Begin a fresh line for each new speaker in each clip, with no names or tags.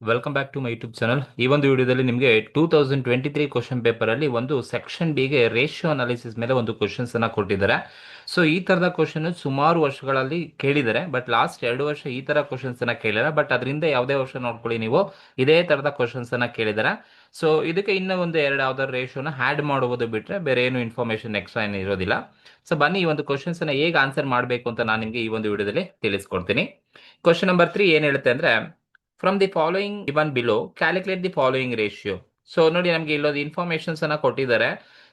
Welcome back to my YouTube channel. ಈ ಒಂದು ವಿಡಿಯೋದಲ್ಲಿ ನಿಮಗೆ 2023 ಕ್ವಶನ್ ಪೇಪರಲ್ಲಿ ಒಂದು ಸೆಕ್ಷನ್ ಬಿಗೆ ರೇಷಿಯೋ ಅನಾಲಿಸಿಸ್ ಮೇಲೆ ಒಂದು ಕ್ವಶನ್ಸ್ ಅನ್ನ ಕೊಟ್ಟಿದ್ದಾರೆ. ಸೊ ಈ ತರದ ಕ್ವಶನ್ ಸುಮಾರು ವರ್ಷಗಳಲ್ಲಿ ಕೇಳಿದ್ದಾರೆ, ಬಟ್ ಲಾಸ್ಟ್ 2 ವರ್ಷ ಈ ತರ ಕ್ವಶನ್ಸ್ ಅನ್ನ ಕೇಳಿದ್ದಾರೆ. ಬಟ್ ಅದರಿಂದ ಯಾವುದೇ ವರ್ಷ ನೋಡ್ಕೊಳ್ಳಿ ನೀವು ಇದೇ ತರದ ಕ್ವಶನ್ಸ್ ಅನ್ನ ಕೇಳಿದ್ದಾರೆ. ಸೊ ಇದಕ್ಕೆ ಇನ್ನೂ ಒಂದು ಎರಡು ಯಾವ್ದಾದ್ರು ರೇಷಿಯೋನ ಆ್ಯಡ್ ಮಾಡುವುದು ಬಿಟ್ರೆ ಬೇರೆ ಏನು ಇನ್ಫಾರ್ಮೇಶನ್ ಎಕ್ಸ್ಟ್ರಾ ಏನು ಇರೋದಿಲ್ಲ. ಸೊ ಬನ್ನಿ ಈ ಒಂದು ಕ್ವಶನ್ಸ್ ಅನ್ನ ಹೇಗೆ ಆನ್ಸರ್ ಮಾಡಬೇಕು ಅಂತ ನಾನು ನಿಮಗೆ ಈ ಒಂದು ವಿಡಿಯೋದಲ್ಲಿ ತಿಳಿಸ್ಕೊಡ್ತೀನಿ. ಕ್ವಶನ್ ನಂಬರ್ 3 ಏನ್ ಹೇಳುತ್ತೆ ಅಂದ್ರೆ, from the following given below calculate the following ratio. So ನೋಡಿ, ನಮಗೆ ಇಲ್ಲೊಂದು ಇನ್ಫಾರ್ಮೇಶನ್ಸ್ ಅನ್ನ ಕೊಟ್ಟಿದ್ದಾರೆ.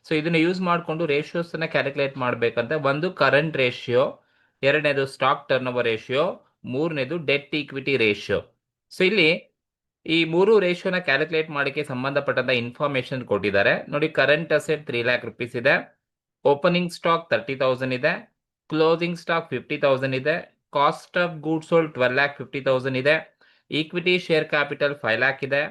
ಸೊ ಇದನ್ನ ಯೂಸ್ ಮಾಡಿಕೊಂಡು ರೇಷಿಯೋಸ್ ಅನ್ನ ಕ್ಯಾಲ್ಕುಲೇಟ್ ಮಾಡಬೇಕಂತ. ಒಂದು ಕರೆಂಟ್ ರೇಷಿಯೋ, ಎರಡನೇದು ಸ್ಟಾಕ್ ಟರ್ನ್ ಓವರ್ ರೇಷಿಯೋ, ಮೂರನೇದು ಡೆಟ್ ಈಕ್ವಿಟಿ ರೇಷಿಯೋ. ಸೊ ಇಲ್ಲಿ ಈ ಮೂರು ರೇಷಿಯೋನ ಕ್ಯಾಲ್ಕುಲೇಟ್ ಮಾಡಕ್ಕೆ ಸಂಬಂಧಪಟ್ಟಂತ ಇನ್ಫಾರ್ಮೇಶನ್ ಕೊಟ್ಟಿದ್ದಾರೆ. ನೋಡಿ, ಕರೆಂಟ್ ಅಸೆಟ್ 3 lakh rupees ಇದೆ, ಓಪನಿಂಗ್ ಸ್ಟಾಕ್ 30,000 ಇದೆ, ಕ್ಲೋಸಿಂಗ್ ಸ್ಟಾಕ್ 50,000 ಇದೆ, ಕಾಸ್ಟ್ ಆಫ್ ಗೂಡ್ಸ್ ಸೋಲ್ಡ್ 12,50,000 ಇದೆ, ಈಕ್ವಿಟಿ ಶೇರ್ ಕ್ಯಾಪಿಟಲ್ 5 lakh ಇದೆ,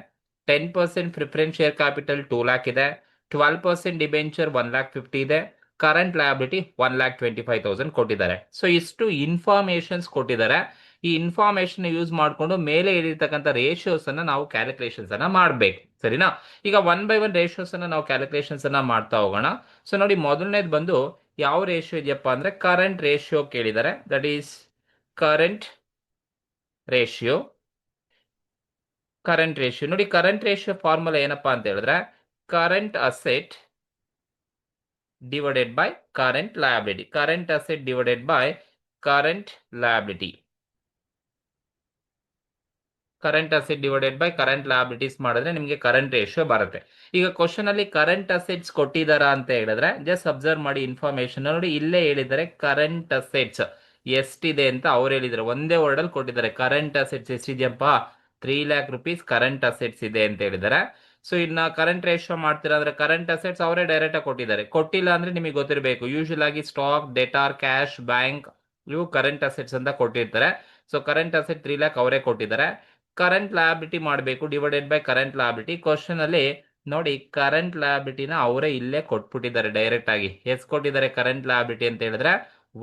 10% ಪ್ರಿಫರೆನ್ಸ್ ಶೇರ್ ಕ್ಯಾಪಿಟಲ್ 2 lakh ಇದೆ, 12% ಡಿಬೆಂಚರ್ 1,50,000 ಇದೆ, ಕರೆಂಟ್ ಲಯಬಿಲಿಟಿ 1,25,000 ಕೊಟ್ಟಿದ್ದಾರೆ. ಸೊ ಇಷ್ಟು ಇನ್ಫಾರ್ಮೇಶನ್ಸ್ ಕೊಟ್ಟಿದ್ದಾರೆ. ಈ ಇನ್ಫಾರ್ಮೇಶನ್ ಯೂಸ್ ಮಾಡಿಕೊಂಡು ಮೇಲೆ ಹೇಳಿರ್ತಕ್ಕಂಥ ರೇಷಿಯೋಸ್ ಅನ್ನ ನಾವು ಕ್ಯಾಲ್ಕುಲೇಷನ್ಸ್ ಅನ್ನ ಮಾಡಬೇಕು, ಸರಿನಾ? ಈಗ 1 by 1 ರೇಷಿಯೋಸ್ ಅನ್ನ ನಾವು ಕ್ಯಾಲ್ಕುಲೇಷನ್ಸ್ ಅನ್ನ ಮಾಡ್ತಾ ಹೋಗೋಣ. ಸೊ ನೋಡಿ, ಮೊದಲನೇದು ಬಂದು ಯಾವ ರೇಷಿಯೋ ಇದೆಯಪ್ಪ ಅಂದ್ರೆ ಕರೆಂಟ್ ರೇಷಿಯೋ ಕೇಳಿದ್ದಾರೆ. That is current ratio. Current ratio ನೋಡಿ, ಕರೆಂಟ್ ರೇಷಿಯೋ ಫಾರ್ಮುಲಾ ಏನಪ್ಪಾ ಅಂತ ಹೇಳಿದ್ರೆ current asset divided by current liability. Current asset divided by current liability. Current asset divided by current liabilities ಮಾಡಿದ್ರೆ ನಿಮಗೆ ಕರೆಂಟ್ ರೇಷಿಯೋ ಬರುತ್ತೆ. ಈಗ question ಅಲ್ಲಿ ಕರೆಂಟ್ ಅಸೆಟ್ಸ್ ಕೊಟ್ಟಿದಾರಾ ಅಂತ ಹೇಳಿದ್ರೆ ಜಸ್ಟ್ ಅಬ್ಸರ್ವ್ ಮಾಡಿ ಇನ್ಫಾರ್ಮೇಶನ್ ನೋಡಿ. ಇಲ್ಲೇ ಹೇಳಿದ್ದಾರೆ ಕರೆಂಟ್ ಅಸೆಟ್ಸ್ ಎಷ್ಟಿದೆ ಅಂತ ಅವ್ರು ಹೇಳಿದ್ದಾರೆ, ಒಂದೇ ವರ್ಡ್ ಅಲ್ಲಿ ಕೊಟ್ಟಿದ್ದಾರೆ. ಕರೆಂಟ್ ಅಸೆಟ್ಸ್ ಎಷ್ಟಿದೆಯಪ್ಪ, 3 lakh rupees ಕರೆಂಟ್ ಅಸೆಟ್ಸ್ ಇದೆ ಅಂತ ಹೇಳಿದ್ದಾರೆ. ಸೊ ಇನ್ನ ಕರೆಂಟ್ ರೇಷಿಯೋ ಮಾಡ್ತೀರಾ ಅಂದ್ರೆ ಕರೆಂಟ್ ಅಸೆಟ್ಸ್ ಅವರೇ ಡೈರೆಕ್ಟ್ ಆಗಿ ಕೊಟ್ಟಿದ್ದಾರೆ. ಕೊಟ್ಟಿಲ್ಲ ಅಂದ್ರೆ ನಿಮಗೆ ಗೊತ್ತಿರಬೇಕು, ಯೂಶುವಲ್ ಆಗಿ ಸ್ಟಾಕ್, ಡೆಟಾರ್, ಕ್ಯಾಶ್, ಬ್ಯಾಂಕ್ ಇವು ಕರೆಂಟ್ ಅಸೆಟ್ಸ್ ಅಂತ ಕೊಟ್ಟಿರ್ತಾರೆ. ಸೊ ಕರೆಂಟ್ ಅಸೆಟ್ 3 lakh ಅವರೇ ಕೊಟ್ಟಿದ್ದಾರೆ. ಕರೆಂಟ್ ಲಯಬಿಲಿಟಿ ಮಾಡಬೇಕು divided by current liability. Question ಅಲ್ಲಿ ನೋಡಿ, ಕರೆಂಟ್ ಲಯಬಿಲಿಟಿನ ಅವರೇ ಇಲ್ಲೇ ಕೊಟ್ಬಿಟ್ಟಿದ್ದಾರೆ ಡೈರೆಕ್ಟ್ ಆಗಿ. ಎಷ್ಟು ಕೊಟ್ಟಿದ್ದಾರೆ ಕರೆಂಟ್ ಲಯಬಿಲಿಟಿ ಅಂತ ಹೇಳಿದ್ರೆ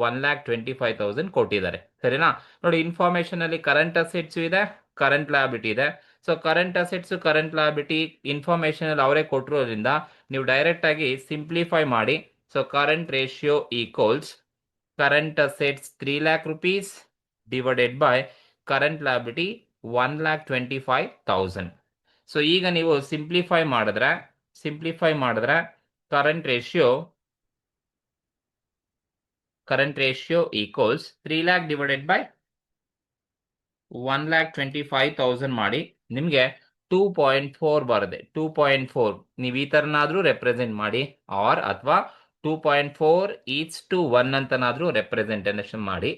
1,25,000 ಕೊಟ್ಟಿದ್ದಾರೆ, ಸರಿನಾ? ನೋಡಿ, ಇನ್ಫಾರ್ಮೇಶನ್ ಅಲ್ಲಿ ಕರೆಂಟ್ ಅಸೆಟ್ಸ್ ಇದೆ, ಕರೆಂಟ್ ಲಯಬಿಲಿಟಿ ಇದೆ. So current assets, current liability information ಅಲ್ಲಿ ಅವರೇ ಕೊಟ್ಟಿರೋದ್ರಿಂದ ನೀವು ಡೈರೆಕ್ಟ್ ಆಗಿ ಸಿಂಪ್ಲಿಫೈ ಮಾಡಿ. So current ratio equals current assets 3 lakh rupees divided by current liability 1,25,000. So ಈಗ ನೀವು ಸಿಂಪ್ಲಿಫೈ ಮಾಡಿದ್ರೆ current ratio equals 3 lakh divided by 1,25,000 ಮಾಡಿ ನಿಮಗೆ 2.4 ಬರುತ್ತೆ. 2.4 ನೀವು ಈ ತರನಾದ್ರೂ ರೆಪ್ರೆಸೆಂಟ್ ಮಾಡಿ, ಆರ್ ಅಥವಾ 2.4:1 ಅಂತನಾದ್ರೂ ರೆಪ್ರೆಸೆಂಟೇಷನ್ ಮಾಡಿ.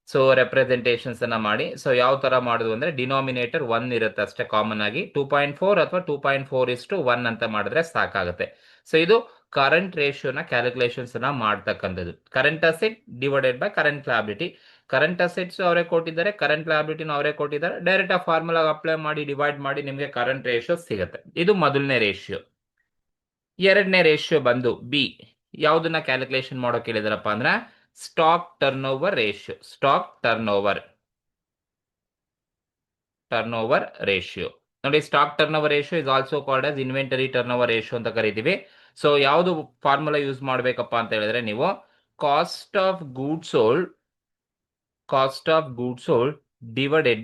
ಸೊ ರೆಪ್ರೆಸೆಂಟೇಷನ್ಸ್ ಅನ್ನ ಮಾಡಿ. ಸೊ ಯಾವ ತರ ಮಾಡುದು ಅಂದ್ರೆ ಡಿನಾಮಿನೇಟರ್ 1 ಇರುತ್ತೆ ಅಷ್ಟೇ ಕಾಮನ್ ಆಗಿ. 2.4 ಅಥವಾ 2.4:1 ಅಂತ ಮಾಡಿದ್ರೆ ಸಾಕಾಗುತ್ತೆ. ಸೊ ಇದು ಕರೆಂಟ್ ರೇಷಿಯೋನ ಕ್ಯಾಲ್ಕುಲೇಷನ್ಸ್ ಅನ್ನ ಮಾಡ್ತಕ್ಕಂಥದ್ದು. Current asset divided by current liability. Current assets ಅವರೇ ಕೊಟ್ಟಿದ್ದಾರೆ, ಕರೆಂಟ್ ಲಯಬಿಲಿಟಿನ ಅವರೇ ಕೊಟ್ಟಿದ್ದಾರೆ. ಡೈರೆಕ್ಟ್ ಆ ಫಾರ್ಮುಲಾ ಅಪ್ಲೈ ಮಾಡಿ ಡಿವೈಡ್ ಮಾಡಿ ನಿಮಗೆ ಕರೆಂಟ್ ರೇಷಿಯೋ ಸಿಗುತ್ತೆ. ಇದು ಮೊದಲನೇ ರೇಷಿಯೋ. ಎರಡನೇ ರೇಷಿಯೋ ಬಂದು ಬಿ. ಯಾವ್ದನ್ನ ಕ್ಯಾಲ್ಕುಲೇಷನ್ ಮಾಡೋಕೆ ಹೇಳಿದಾರಪ್ಪ ಅಂದ್ರೆ stock turnover ratio. Stock turnover ratio ನೋಡಿ, stock turnover ratio is also called as inventory turnover ratio ಅಂತ ಕರಿತೀವಿ. ಸೊ ಯಾವುದು ಫಾರ್ಮುಲಾ ಯೂಸ್ ಮಾಡಬೇಕಪ್ಪ ಅಂತ ಹೇಳಿದ್ರೆ ನೀವು cost of goods sold divided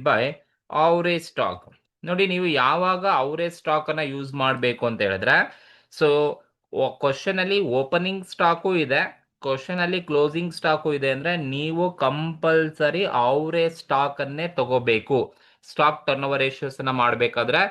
by average stock. ನೋಡಿ, ನೀವು ಯಾವಾಗ ಅವರೇಜ್ ಸ್ಟಾಕ್ ಅನ್ನ ಯೂಸ್ ಮಾಡಬೇಕು ಅಂತ ಹೇಳಿದ್ರೆ, ಸೊ ಕ್ವಶನ್ ಅಲ್ಲಿ ಓಪನಿಂಗ್ ಸ್ಟಾಕು ಇದೆ, ಕ್ವಶನ್ ಅಲ್ಲಿ ಕ್ಲೋಸಿಂಗ್ ಸ್ಟಾಕು ಇದೆ ಅಂದ್ರೆ ನೀವು ಕಂಪಲ್ಸರಿ ಅವರೇಜ್ ಸ್ಟಾಕ್ ಅನ್ನೇ ತಗೋಬೇಕು. ಸ್ಟಾಕ್ ಟರ್ನ್ ಓವರ್ ರೇಷಿಯೋಸ್ ಅನ್ನ ಮಾಡಬೇಕಾದ್ರೆ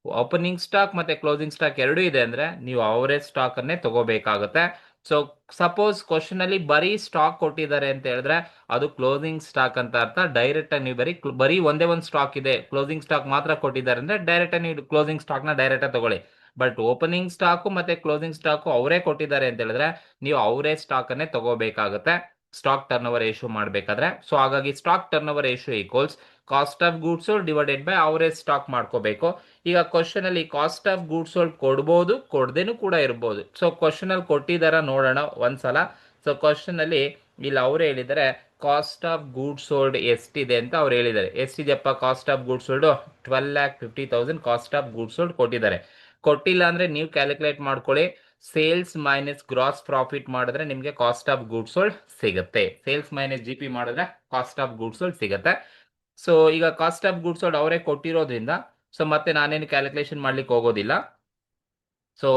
ಓಪನಿಂಗ್ ಸ್ಟಾಕ್ ಮತ್ತೆ ಕ್ಲೋಸಿಂಗ್ ಸ್ಟಾಕ್ ಎರಡೂ ಇದೆ ಅಂದ್ರೆ ನೀವು ಅವರೇಜ್ ಸ್ಟಾಕ್ ಅನ್ನೇ ತಗೋಬೇಕಾಗುತ್ತೆ. ಸೊ ಸಪೋಸ್ ಕ್ವಶನ್ ಅಲ್ಲಿ ಬರೀ ಸ್ಟಾಕ್ ಕೊಟ್ಟಿದ್ದಾರೆ ಅಂತ ಹೇಳಿದ್ರೆ ಅದು ಕ್ಲೋಸಿಂಗ್ ಸ್ಟಾಕ್ ಅಂತ ಅರ್ಥ. ಡೈರೆಕ್ಟ್ ಆಗಿ ನೀವು ಬರೀ ಒಂದೇ ಒಂದು ಸ್ಟಾಕ್ ಇದೆ, ಕ್ಲೋಸಿಂಗ್ ಸ್ಟಾಕ್ ಮಾತ್ರ ಕೊಟ್ಟಿದ್ದಾರೆ ಅಂದ್ರೆ ಡೈರೆಕ್ಟ್ ಆಗಿ ನೀವು ಕ್ಲೋಸಿಂಗ್ ಸ್ಟಾಕ್ ನ ಡೈರೆಕ್ಟ್ ಆಗಿ ತಗೊಳ್ಳಿ. ಬಟ್ ಓಪನಿಂಗ್ ಸ್ಟಾಕು ಮತ್ತೆ ಕ್ಲೋಸಿಂಗ್ ಸ್ಟಾಕು ಅವರೇ ಕೊಟ್ಟಿದ್ದಾರೆ ಅಂತ ಹೇಳಿದ್ರೆ ನೀವು ಅವರೇ ಸ್ಟಾಕ್ ಅನ್ನೇ ತಗೋಬೇಕಾಗುತ್ತೆ ಸ್ಟಾಕ್ ಟರ್ನ್ ಓವರ್ ರೇಷಿಯೋ ಮಾಡಬೇಕಾದ್ರೆ. ಸೊ ಹಾಗಾಗಿ stock turnover ratio equals cost of goods sold divided by average stock ಮಾಡ್ಕೋಬೇಕು. ಈಗ ಕ್ವಶನ್ ಅಲ್ಲಿ ಕಾಸ್ಟ್ ಆಫ್ ಗೂಡ್ಸ್ ಸೋಲ್ಡ್ ಕೊಡ್ಬೋದು, ಕೊಡದೇನು ಕೂಡ ಇರ್ಬೋದು. ಸೊ ಕ್ವಶನ್ ಅಲ್ಲಿ ಕೊಟ್ಟಿದಾರ ನೋಡೋಣ ಒಂದ್ಸಲ. ಸೊ ಕ್ವಶನ್ ಅಲ್ಲಿ ಇಲ್ಲಿ ಅವ್ರು ಹೇಳಿದ್ದಾರೆ ಕಾಸ್ಟ್ ಆಫ್ ಗೂಡ್ಸ್ ಸೋಲ್ಡ್ ಎಷ್ಟಿದೆ ಅಂತ ಅವ್ರು ಹೇಳಿದ್ದಾರೆ. ಎಷ್ಟಿದೆಯಪ್ಪ cost of goods sold? 12,50,000 cost of goods sold ಕೊಟ್ಟಿದ್ದಾರೆ. ಕೊಟ್ಟಿಲ್ಲ ಅಂದ್ರೆ ನೀವು ಕ್ಯಾಲ್ಕುಲೇಟ್ ಮಾಡ್ಕೊಳ್ಳಿ. ಸೇಲ್ಸ್ ಮೈನಸ್ ಗ್ರಾಸ್ ಪ್ರಾಫಿಟ್ ಮಾಡಿದ್ರೆ ನಿಮಗೆ ಕಾಸ್ಟ್ ಆಫ್ ಗೂಡ್ಸ್ ಸೋಲ್ಡ್ ಸಿಗುತ್ತೆ. ಸೇಲ್ಸ್ ಮೈನಸ್ ಜಿ ಪಿ ಮಾಡಿದ್ರೆ ಕಾಸ್ಟ್ ಆಫ್ ಗೂಡ್ಸ್ ಸೋಲ್ಡ್ ಸಿಗುತ್ತೆ. ಸೊ ಈಗ ಕಾಸ್ಟ್ ಆಫ್ ಗೂಡ್ಸ್ ಸೋಲ್ಡ್ ಅವರೇ ಕೊಟ್ಟಿರೋದ್ರಿಂದ ಸೊ ಮತ್ತೆ ನಾನೇನು ಕ್ಯಾಲ್ಕುಲೇಷನ್ ಮಾಡ್ಲಿಕ್ಕೆ ಹೋಗೋದಿಲ್ಲ. ಸೊ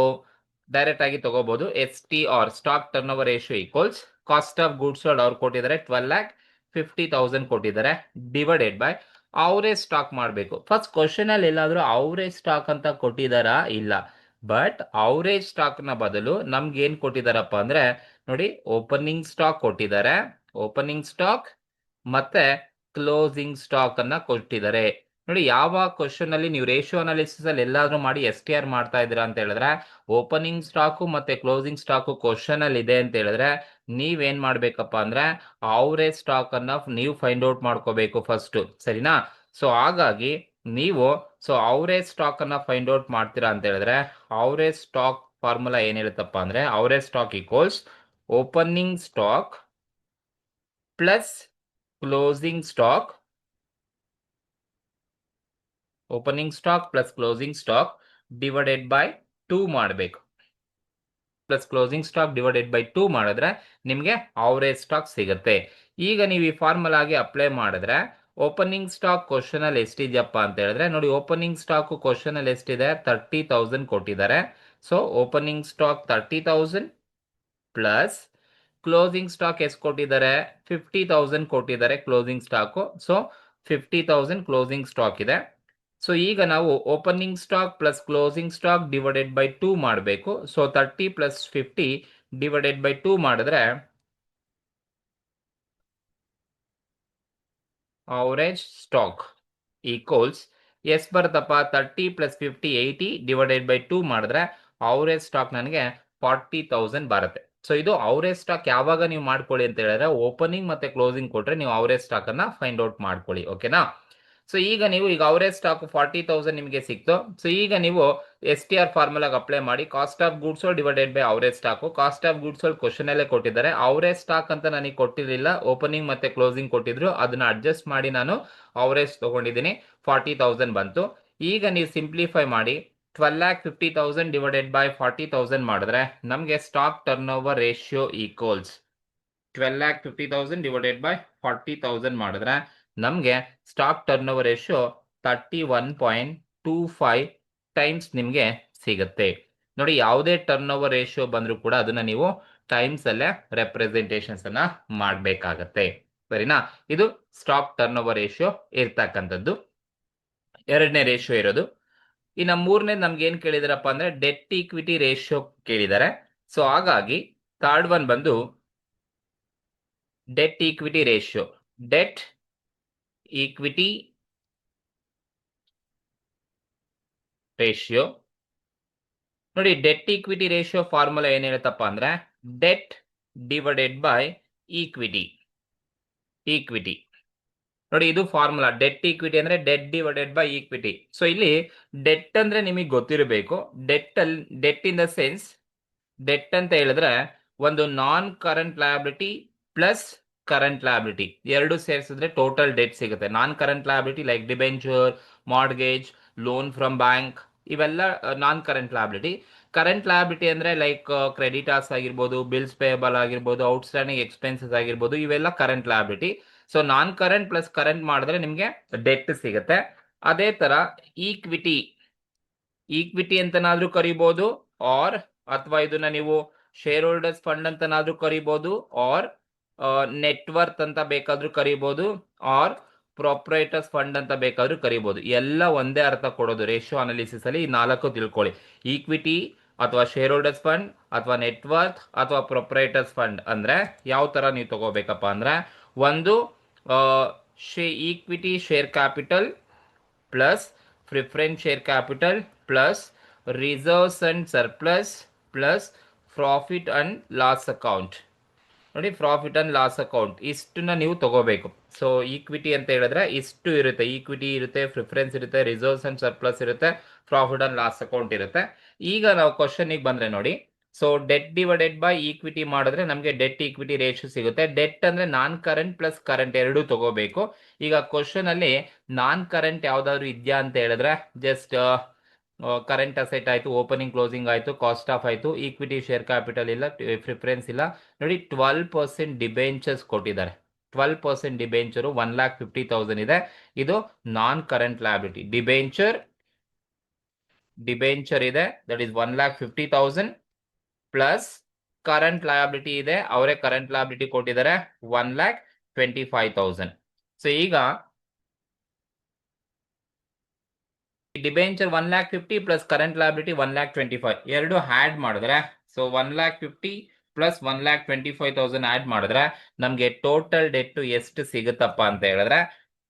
ಡೈರೆಕ್ಟ್ ಆಗಿ ತಗೋಬಹುದು. S T R stock turnover ratio equals cost of goods sold ಅವ್ರು ಕೊಟ್ಟಿದ್ದಾರೆ 12,50,000 ಕೊಟ್ಟಿದ್ದಾರೆ, ಡಿವೈಡೆಡ್ ಬೈ ಅವರೇಜ್ ಸ್ಟಾಕ್ ಮಾಡಬೇಕು. ಫಸ್ಟ್ ಕ್ವಶನ್ ಅಲ್ಲಿ ಎಲ್ಲಾದ್ರೂ ಅವರೇಜ್ ಸ್ಟಾಕ್ ಅಂತ ಕೊಟ್ಟಿದಾರಾ? ಇಲ್ಲ. ಬಟ್ ಅವರೇಜ್ ಸ್ಟಾಕ್ ನ ಬದಲು ನಮ್ಗೆ ಏನ್ ಕೊಟ್ಟಿದಾರಪ್ಪ ಅಂದ್ರೆ ನೋಡಿ, ಓಪನಿಂಗ್ ಸ್ಟಾಕ್ ಕೊಟ್ಟಿದ್ದಾರೆ, ಓಪನಿಂಗ್ ಸ್ಟಾಕ್ ಮತ್ತೆ ಕ್ಲೋಸಿಂಗ್ ಸ್ಟಾಕ್ ಅನ್ನ ಕೊಟ್ಟಿದ್ದಾರೆ. ನೋಡಿ, ಯಾವ ಕ್ವಶನ್ ಅಲ್ಲಿ ನೀವು ರೇಷಿಯೋ ಅನಾಲಿಸಿಸ್ ಅಲ್ಲಿ ಎಲ್ಲಾದ್ರೂ ಮಾಡಿ ಎಸ್ ಟಿ ಆರ್ ಮಾಡ್ತಾ ಇದ್ದೀರಾ ಅಂತ ಹೇಳಿದ್ರೆ ಓಪನಿಂಗ್ ಸ್ಟಾಕು ಮತ್ತೆ ಕ್ಲೋಸಿಂಗ್ ಸ್ಟಾಕು ಕ್ವಶನ್ ಅಲ್ಲಿ ಇದೆ ಅಂತ ಹೇಳಿದ್ರೆ ನೀವೇನ್ ಮಾಡ್ಬೇಕಪ್ಪ ಅಂದ್ರೆ ಅವರೇಜ್ ಸ್ಟಾಕ್ ಅನ್ನ ನೀವು ಫೈಂಡ್ ಔಟ್ ಮಾಡ್ಕೋಬೇಕು ಫಸ್ಟ್, ಸರಿನಾ? ಸೊ ಹಾಗಾಗಿ ನೀವು ಅವರೇಜ್ ಸ್ಟಾಕ್ ಅನ್ನ ಫೈಂಡ್ ಔಟ್ ಮಾಡ್ತೀರಾ ಅಂತ ಹೇಳಿದ್ರೆ ಅವರೇಜ್ ಸ್ಟಾಕ್ ಫಾರ್ಮುಲಾ ಏನ್ ಹೇಳುತ್ತಪ್ಪ ಅಂದ್ರೆ average stock equals opening stock plus closing stock, opening stock plus closing stock divided by 2 ಮಾಡಬೇಕು. Plus closing stock divided by 2 ಮಾಡಿದ್ರೆ ನಿಮಗೆ ಅವರೇಜ್ ಸ್ಟಾಕ್ ಸಿಗುತ್ತೆ. ಈಗ ನೀವು ಈ ಫಾರ್ಮುಲಾಗೆ ಅಪ್ಲೈ ಮಾಡಿದ್ರೆ ಓಪನಿಂಗ್ ಸ್ಟಾಕ್ ಕ್ವಶನ್ ಅಲ್ಲಿ ಎಷ್ಟಿದೆಯಪ್ಪ ಅಂತ ಹೇಳಿದ್ರೆ ನೋಡಿ, ಓಪನಿಂಗ್ ಸ್ಟಾಕ್ ಕ್ವಶನ್ ಅಲ್ಲಿ ಎಷ್ಟಿದೆ? 30,000 ಕೊಟ್ಟಿದ್ದಾರೆ. So opening stock 30,000 plus closing stock ಎಷ್ಟು ಕೊಟ್ಟಿದ್ದಾರೆ? 50,000 ಕೊಟ್ಟಿದ್ದಾರೆ closing stock. So 50,000 closing stock ಇದೆ. ಸೊ ಈಗ ನಾವು opening stock plus closing stock divided by 2 ಮಾಡಬೇಕು. ಸೊ 30 ಪ್ಲಸ್ 50 ಡಿವೈಡೆಡ್ ಬೈ 2 ಮಾಡಿದ್ರೆ ಅವರೇಜ್ ಸ್ಟಾಕ್ ಈಕ್ವಲ್ಸ್ ಎಷ್ಟು ಬರುತ್ತಪ್ಪ? 30 ಪ್ಲಸ್ 50 80 ಡಿವೈಡೆಡ್ ಬೈ 2 ಮಾಡಿದ್ರೆ ಅವರೇಜ್ ಸ್ಟಾಕ್ ನನಗೆ 40,000 ಬರುತ್ತೆ. ಸೊ ಇದು ಅವರೇಜ್ ಸ್ಟಾಕ್ ಯಾವಾಗ ನೀವು ಮಾಡ್ಕೊಳ್ಳಿ ಅಂತ ಹೇಳಿದ್ರೆ ಓಪನಿಂಗ್ ಮತ್ತೆ ಕ್ಲೋಸಿಂಗ್ ಕೊಟ್ರೆ ನೀವು ಅವರೇಜ್ ಸ್ಟಾಕ್ ಅನ್ನ ಫೈಂಡ್ ಔಟ್ ಮಾಡ್ಕೊಳ್ಳಿ, ಓಕೆನಾ? ಸೊ ಈಗ ಅವರೇಜ್ ಸ್ಟಾಕ್ 40,000 ನಿಮಗೆ ಸಿಕ್ತು. ಸೊ ಈಗ ನೀವು ಎಸ್ ಟಿ ಆರ್ ಫಾರ್ಮುಲಾಗ ಅಪ್ಲೈ ಮಾಡಿ cost of goods sold divided by average stock. Cost of goods sold question ಅಲ್ಲೇ ಕೊಟ್ಟಿದ್ದಾರೆ, ಅವರೇಜ್ ಸ್ಟಾಕ್ ಅಂತ ನನಗೆ ಕೊಟ್ಟಿರಲಿಲ್ಲ, ಓಪನಿಂಗ್ ಮತ್ತೆ ಕ್ಲೋಸಿಂಗ್ ಕೊಟ್ಟಿದ್ರು, ಅದನ್ನ ಅಡ್ಜಸ್ಟ್ ಮಾಡಿ ನಾನು ಅವರೇಜ್ ತಗೊಂಡಿದ್ದೀನಿ, 40,000 ಬಂತು. ಈಗ ನೀವು ಸಿಂಪ್ಲಿಫೈ ಮಾಡಿ 12,50,000 ಡಿವೈಡೆಡ್ ಬೈ 40,000 ಮಾಡಿದ್ರೆ ನಮಗೆ stock turnover ratio equals 12,50,000 divided by 40,000 ಮಾಡಿದ್ರೆ ನಮಗೆ stock turnover ratio 31.25 times ನಿಮಗೆ ಸಿಗುತ್ತೆ. ನೋಡಿ, ಯಾವುದೇ ಟರ್ನ್ ಓವರ್ ರೇಷಿಯೋ ಬಂದರೂ ಕೂಡ ಅದನ್ನ ನೀವು ಟೈಮ್ಸ್ ಅಲ್ಲೇ ರೆಪ್ರೆಸೆಂಟೇಷನ್ಸ್ ಅನ್ನ ಮಾಡಬೇಕಾಗತ್ತೆ, ಸರಿನಾ? ಇದು ಸ್ಟಾಕ್ ಟರ್ನ್ ಓವರ್ ರೇಷಿಯೋ ಇರ್ತಕ್ಕಂಥದ್ದು. ಎರಡನೇ ರೇಷಿಯೋ ಇರೋದು. ಇನ್ನು ಮೂರನೇ ನಮ್ಗೆ ಏನ್ ಕೇಳಿದಾರಪ್ಪ ಅಂದ್ರೆ ಡೆಟ್ ಈಕ್ವಿಟಿ ರೇಷಿಯೋ ಕೇಳಿದ್ದಾರೆ. ಸೊ ಹಾಗಾಗಿ ಥರ್ಡ್ ಒನ್ ಬಂದು debt equity ratio. Debt equity ratio ನೋಡಿ, ಡೆಟ್ ಈಕ್ವಿಟಿ ರೇಷಿಯೋ ಫಾರ್ಮುಲಾ ಏನ್ ಹೇಳುತ್ತಪ್ಪ ಅಂದ್ರೆ debt divided by equity. Equity ನೋಡಿ, ಇದು ಫಾರ್ಮುಲಾ. ಡೆಟ್ ಈಕ್ವಿಟಿ ಅಂದ್ರೆ debt divided by equity. So ಇಲ್ಲಿ ಡೆಟ್ ಅಂದ್ರೆ ನಿಮಗೆ ಗೊತ್ತಿರಬೇಕು. Debt in the sense, debt ಅಂತ ಹೇಳಿದ್ರೆ ಒಂದು ನಾನ್ current liability plus current liability ಎರಡು ಸೇರಿಸಿದ್ರೆ ಟೋಟಲ್ ಡೆಟ್ ಸಿಗುತ್ತೆ. ನಾನ್ current liability like debenture, mortgage, loan from bank, ಇವೆಲ್ಲ non current liability. Current liability ಅಂದ್ರೆ ಲೈಕ್ ಕ್ರೆಡಿಟರ್ಸ್ ಆಗಿರ್ಬೋದು, ಬಿಲ್ಸ್ ಪೇಯಬಲ್ ಆಗಿರ್ಬೋದು, ಔಟ್ಸ್ಟ್ಯಾಂಡಿಂಗ್ ಎಕ್ಸ್ಪೆನ್ಸಸ್ ಆಗಿರ್ಬೋದು, ಇವೆಲ್ಲ current liability. So non current plus current ಮಾಡಿದ್ರೆ ನಿಮಗೆ ಡೆಟ್ ಸಿಗುತ್ತೆ. ಅದೇ ತರ ಈಕ್ವಿಟಿ, ಈಕ್ವಿಟಿ ಅಂತನಾದ್ರೂ ಕರಿಬಹುದು, ಆರ್ ಅಥವಾ ಇದನ್ನ ನೀವು ಶೇರ್ ಹೋಲ್ಡರ್ಸ್ ಫಂಡ್ ಅಂತನಾದ್ರೂ ಕರಿಬಹುದು, ಆರ್ ನೆಟ್ವರ್ತ್ ಅಂತ ಬೇಕಾದ್ರೂ ಕರಿಬಹುದು, ಆರ್ ಪ್ರೊಪ್ರೈಟರ್ಸ್ ಫಂಡ್ ಅಂತ ಬೇಕಾದ್ರೂ ಕರಿಬಹುದು. ಎಲ್ಲ ಒಂದೇ ಅರ್ಥ ಕೊಡೋದು ರೇಷಿಯೋ ಅನಾಲಿಸಿಸ್ ಅಲ್ಲಿ. ಈ ನಾಲ್ಕು ತಿಳ್ಕೊಳ್ಳಿ: ಈಕ್ವಿಟಿ ಅಥವಾ ಶೇರ್ ಹೋಲ್ಡರ್ಸ್ ಫಂಡ್ ಅಥವಾ ನೆಟ್ವರ್ತ್ ಅಥವಾ ಪ್ರೊಪ್ರೈಟರ್ಸ್ ಫಂಡ್ ಅಂದ್ರೆ ಯಾವ ತರ ನೀವು ತಗೋಬೇಕಪ್ಪ ಅಂದ್ರೆ ಒಂದು equity share capital plus preference share capital plus reserves and surplus plus profit and loss account. ನೋಡಿ, ಪ್ರಾಫಿಟ್ ಅಂಡ್ ಲಾಸ್ ಅಕೌಂಟ್ ಇಷ್ಟನ್ನ ನೀವು ತಗೋಬೇಕು. ಸೊ ಈಕ್ವಿಟಿ ಅಂತ ಹೇಳಿದ್ರೆ ಇಷ್ಟು ಇರುತ್ತೆ: ಈಕ್ವಿಟಿ ಇರುತ್ತೆ, ಪ್ರಿಫರೆನ್ಸ್ ಇರುತ್ತೆ, ರಿಸರ್ವ್ಸ್ ಅಂಡ್ ಸರ್ಪ್ಲಸ್ ಇರುತ್ತೆ, ಪ್ರಾಫಿಟ್ ಅಂಡ್ ಲಾಸ್ ಅಕೌಂಟ್ ಇರುತ್ತೆ. ಈಗ ನಾವು ಕ್ವಶನ್ಗೆ ಬಂದ್ರೆ ನೋಡಿ, so debt divided by equity ಮಾಡಿದ್ರೆ ನಮಗೆ ಡೆಟ್ ಈಕ್ವಿಟಿ ರೇಷಿಯೋ ಸಿಗುತ್ತೆ. ಡೆಟ್ ಅಂದ್ರೆ ನಾನ್ ಕರೆಂಟ್ ಪ್ಲಸ್ ಕರೆಂಟ್ ಎರಡೂ ತಗೋಬೇಕು. ಈಗ ಕ್ವಶನ್ ಅಲ್ಲಿ ನಾನ್ ಕರೆಂಟ್ ಯಾವ್ದಾದ್ರು ಇದೆಯಾ ಅಂತ ಹೇಳಿದ್ರೆ ಜಸ್ಟ್ ಕರೆಂಟ್ ಅಸೆಟ್ ಆಯ್ತು, ಓಪನಿಂಗ್ ಕ್ಲೋಸಿಂಗ್ ಆಯ್ತು, ಕಾಸ್ಟ್ ಆಫ್ ಆಯ್ತು, ಈಕ್ವಿಟಿ ಶೇರ್ ಕ್ಯಾಪಿಟಲ್ ಇಲ್ಲ, ಪ್ರಿಫರೆನ್ಸ್ ಇಲ್ಲ. ನೋಡಿ 12% ಡಿಬೆಂಚರ್ಸ್ ಕೊಟ್ಟಿದ್ದಾರೆ. 12% ಡಿಬೆಂಚರು 1,50,000 ಇದೆ. ಇದು ನಾನ್ ಕರೆಂಟ್ ಲಯಬಿಲಿಟಿ. ಡಿಬೆಂಚರ್ ಇದೆ, that is 1,50,000 plus current liability ಇದೆ, ಅವರೇ ಕರೆಂಟ್ ಲಯಬಿಲಿಟಿ ಕೊಟ್ಟಿದ್ದಾರೆ 1,25,000. ಸೊ ಈಗ ಡಿಬೆಂಚರ್ 1,50,000 ಪ್ಲಸ್ ಕರೆಂಟ್ ಲಯಬಿಲಿಟಿ 1,25,000 ಎರಡು ಆಡ್ ಮಾಡಿದ್ರೆ, ಸೊ 1,50,000 ಪ್ಲಸ್ 1,25,000 ಆಡ್ ಮಾಡಿದ್ರೆ ನಮ್ಗೆ ಟೋಟಲ್ ಡೆಟ್ ಎಷ್ಟು ಸಿಗುತ್ತಪ್ಪ ಅಂತ ಹೇಳಿದ್ರೆ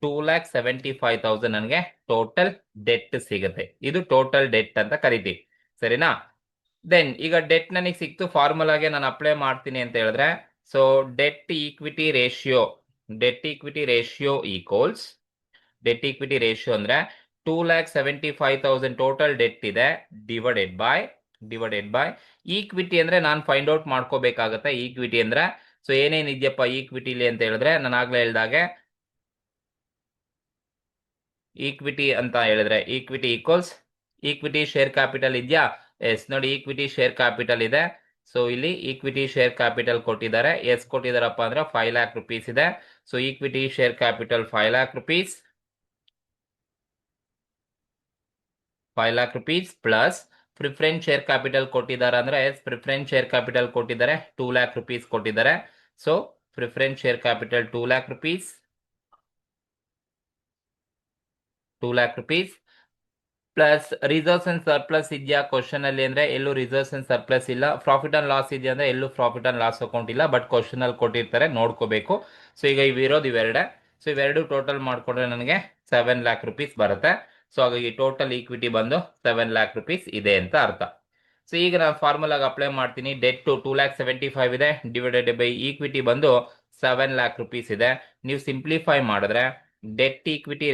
2,75,000 ನನಗೆ ಟೋಟಲ್ ಡೆಟ್ ಸಿಗುತ್ತೆ. ಇದು ಟೋಟಲ್ ಡೆಟ್ ಅಂತ ಕರಿತೀವಿ, ಸರಿನಾ? ದೆನ್ ಈಗ ಡೆಟ್ ನನಗೆ ಸಿಕ್ತು, ಫಾರ್ಮುಲಾಗೆ ನಾನು ಅಪ್ಲೈ ಮಾಡ್ತೀನಿ ಅಂತ ಹೇಳಿದ್ರೆ, so debt equity ratio equals, debt equity ratio ಅಂದ್ರೆ 2,75,000 ಟೋಟಲ್ ಡೆಟ್ ಇದೆ, ಡಿವೈಡೆಡ್ ಬೈ ಈಕ್ವಿಟಿ ಅಂದ್ರೆ ನಾನು ಫೈಂಡ್ ಔಟ್ ಮಾಡ್ಕೋಬೇಕಾಗತ್ತೆ. ಈಕ್ವಿಟಿ ಅಂದ್ರೆ ಸೊ ಏನೇನ್ ಇದೆಯಪ್ಪ ಈಕ್ವಿಟಿಲಿ ಅಂತ ಹೇಳಿದ್ರೆ, ನಾನು ಆಗ್ಲೇ ಹೇಳ್ದಾಗೆ ಈಕ್ವಿಟಿ ಅಂತ ಹೇಳಿದ್ರೆ equity equals equity share capital ಇದೆಯಾ? ಎಸ್, ನೋಡಿ ಈಕ್ವಿಟಿ ಶೇರ್ ಕ್ಯಾಪಿಟಲ್ ಇದೆ. ಸೊ ಇಲ್ಲಿ ಈಕ್ವಿಟಿ ಶೇರ್ ಕ್ಯಾಪಿಟಲ್ ಕೊಟ್ಟಿದ್ದಾರೆ, ಎಷ್ಟು ಕೊಟ್ಟಿದಾರಪ್ಪ ಅಂದ್ರೆ 5 lakh rupees ಇದೆ. So equity share capital 5 lakh rupees, 5 lakh rupees plus preference share capital ಕೊಟ್ಟಿದ್ದಾರೆ ಅಂದ್ರೆ ಪ್ರಿಫರೆನ್ಸ್ ಶೇರ್ ಕ್ಯಾಪಿಟಲ್ ಕೊಟ್ಟಿದ್ದಾರೆ 2 lakh rupees ಕೊಟ್ಟಿದ್ದಾರೆ. So preference share capital 2 lakh rupees plus reserves and surplus ಇದೆಯಾ question ಅಲ್ಲಿ ಅಂದ್ರೆ ಎಲ್ಲೂ ರಿಸರ್ವ್ಸ್ ಅಂಡ್ ಸರ್ಪ್ಲಸ್ ಇಲ್ಲ. Profit and loss ಇದೆಯಾ ಅಂದ್ರೆ ಎಲ್ಲೂ ಪ್ರಾಫಿಟ್ ಅಂಡ್ ಲಾಸ್ ಅಕೌಂಟ್ ಇಲ್ಲ, ಬಟ್ ಕ್ವಶನ್ ಅಲ್ಲಿ ಕೊಟ್ಟಿರ್ತಾರೆ, ನೋಡ್ಕೋಬೇಕು. ಸೊ ಈಗ ಇವಿರೋದು ಇವೆರಡೆ. ಸೊ ಇವೆರಡು ಟೋಟಲ್ ಮಾಡ್ಕೊಂಡ್ರೆ ನನಗೆ 7 lakh rupees ಬರುತ್ತೆ. ಸೊ ಹಾಗಾಗಿ ಟೋಟಲ್ ಈಕ್ವಿಟಿ ಬಂದು 7 lakh rupees ಇದೆ ಅಂತ ಅರ್ಥ. ಸೊ ಈಗ ನಾನು ಫಾರ್ಮುಲಾಗ ಅಪ್ಲೈ ಮಾಡ್ತೀನಿ. ಡೆಟ್ 2,75,000 ಇದೆ, ಡಿವೈಡೆಡ್ ಬೈ ಈಕ್ವಿಟಿ ಬಂದು 7 lakh rupees ಇದೆ. ನೀವು ಸಿಂಪ್ಲಿಫೈ ಮಾಡಿದ್ರೆ debt equity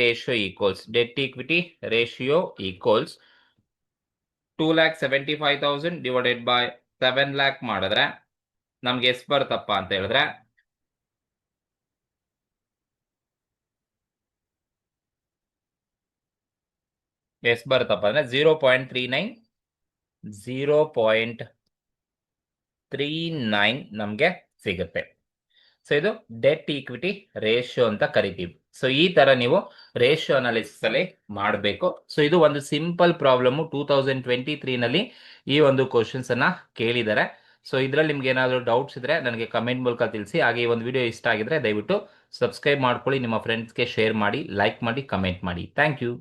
ratio equals 2,75,000 divided by 7 lakh ಮಾಡಿದ್ರೆ ನಮ್ಗೆ ಎಷ್ಟು ಬರುತ್ತಪ್ಪ ಅಂತ ಹೇಳಿದ್ರೆ ಎಷ್ಟು ಬರುತ್ತಪ್ಪ ಅಂದ್ರೆ 0.39 ನಮ್ಗೆ ಸಿಗುತ್ತೆ. ಸೊ ಇದು ಡೆಟ್ ಈಕ್ವಿಟಿ ರೇಷಿಯೋ ಅಂತ ಕರಿತೀವಿ. ಸೊ ಈ ತರ ನೀವು ರೇಷಿಯೋ ಅನಾಲಿಸಿಸ್ ಅಲ್ಲಿ ಮಾಡಬೇಕು. ಸೊ ಇದು ಒಂದು ಸಿಂಪಲ್ ಪ್ರಾಬ್ಲಮ್ 2023 ನಲ್ಲಿ ಈ ಒಂದು ಕ್ವಶನ್ಸ್ ಅನ್ನ ಕೇಳಿದ್ದಾರೆ. ಸೊ ಇದ್ರಲ್ಲಿ ನಿಮ್ಗೆ ಏನಾದರೂ ಡೌಟ್ಸ್ ಇದ್ರೆ ನನಗೆ ಕಮೆಂಟ್ ಮೂಲಕ ತಿಳಿಸಿ. ಹಾಗೆ ಈ ಒಂದು ವಿಡಿಯೋ ಇಷ್ಟ ಆಗಿದ್ರೆ ದಯವಿಟ್ಟು ಸಬ್ಸ್ಕ್ರೈಬ್ ಮಾಡ್ಕೊಳ್ಳಿ, ನಿಮ್ಮ ಫ್ರೆಂಡ್ಸ್ಗೆ ಶೇರ್ ಮಾಡಿ, ಲೈಕ್ ಮಾಡಿ, ಕಮೆಂಟ್ ಮಾಡಿ. Thank you.